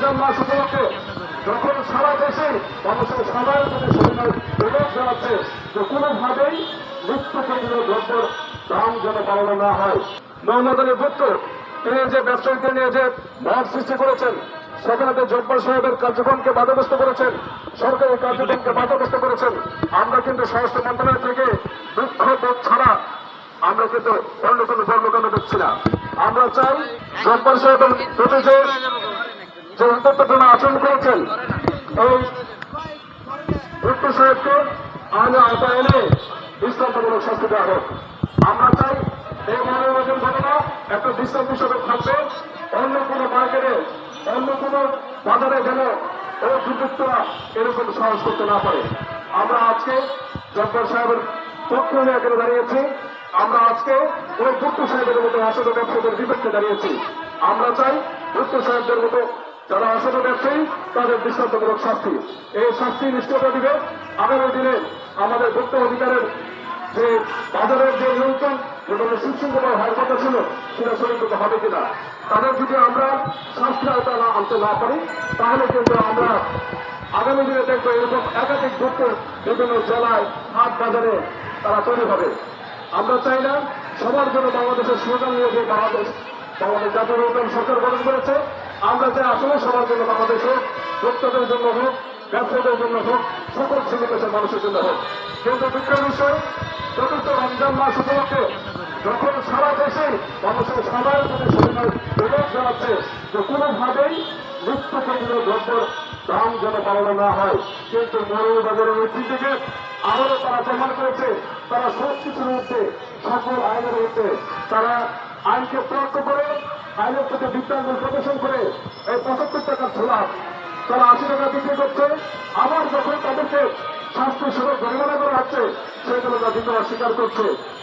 রমজান মাস উপলক্ষে যখন সারা দেশে মানুষের সবার প্রতি সরকার অনুরোধ জানাচ্ছে যে কোনোভাবেই নিত্য প্রয়োজনীয় দ্রব্যের দাম যেন বাড়ানো না হয়। মোহাম্মদ আলী ভুট্টো তিনি যে ব্যবসায়ীদের নিয়ে যে মত সৃষ্টি করেছেন, সেখানে জব্বার সাহেবের কার্যক্রমকে বাধাগ্রস্ত করেছেন, সরকারি কার্যক্রমকে বাধাগ্রস্ত করেছেন। আমরা কিন্তু স্বরাষ্ট্র মন্ত্রণালয় থেকে দুঃখ বোধ ছাড়া আমরা কিন্তু অন্য কোনো কর্মকাণ্ড দেখছি না। আমরা চাই জব্বার সাহেবের প্রতি যে উদ্যোক্তাপূর্ণ আচরণ করেছেন, এই ভুট্টো সাহেবকে আইনে আওতায় এনে দৃষ্টান্তমূলক শাস্তি দেওয়া হোক। আমরা চাই এই মনোরঞ্জন ঘটনা একটা দৃষ্টান্ত হিসেবে থাকবে, অন্য কোনো মার্কেটে অন্য কোনো বাজারে যেন ওই দুর্বৃত্তরা এরকম সাহস করতে না পারে। আমরা আজকে জব্বার সাহেবের পক্ষ নিয়ে এখানে দাঁড়িয়েছি। আমরা আজকে ওই ভুট্টো সাহেবের মতো অসাধু ব্যবসায়ীদের বিপক্ষে দাঁড়িয়েছি। আমরা চাই ভুট্টো সাহেবদের মতো যারা অসাধু ব্যবসায়ী তাদের দৃষ্টান্তমূলক শাস্তি, এই শাস্তি নিশ্চয়তা দিবে। আগামী দিনে আমাদের ভোক্তা অধিকারের যে বাজারের যে নিয়ন্ত্রণ যেটা সুশৃঙ্খলা হওয়ার কথা ছিল সেটা সুরক্ষিত হবে কিনা, তাদের যদি আমরা শাস্তি আওতা আনতে না পারি তাহলে কিন্তু আমরা আগামী দিনে দেখবো এরকম একাধিক ভোক্তা বিভিন্ন জেলায় হাট বাজারে তারা তৈরি হবে। আমরা চাই না সবার জন্য বাংলাদেশের স্লোগান নিয়ে যে বাংলাদেশ জাতীয় উন্নয়ন সরকার গঠন করেছে, আমরা চাই আসলে সবার জন্য বাংলাদেশে ভোক্তাদের জন্য হোক, ব্যবসায়ীদের জন্য হোক, সকল শ্রেণী পেশার মানুষের জন্য হোক। কিন্তু দুঃখের বিষয় চতুর্থ রমজান মাস উপলক্ষে যখন সারা দেশে মানুষের সবার প্রতি সরকার অনুরোধ জানাচ্ছে যে কোনোভাবেই নিত্য প্রয়োজনীয় দ্রব্যের দাম যেন বাড়ানো না হয়, কিন্তু মৌলবাজারের ওই সিন্ডিকেট আবারও তারা প্রমাণ করেছে তারা সব কিছুর মধ্যে সকল আইনের মধ্যে তারা আইনকে প্রয়োগ করে আইনের প্রতি বিজ্ঞান প্রদর্শন করে এই 75 টাকার ছোলা তারা 80 টাকা বিক্রি করছে। আবার যখন তাদেরকে শাস্তি স্বরূপ জরিমানা করা হচ্ছে সেগুলো তারা দিতে অস্বীকার করছে।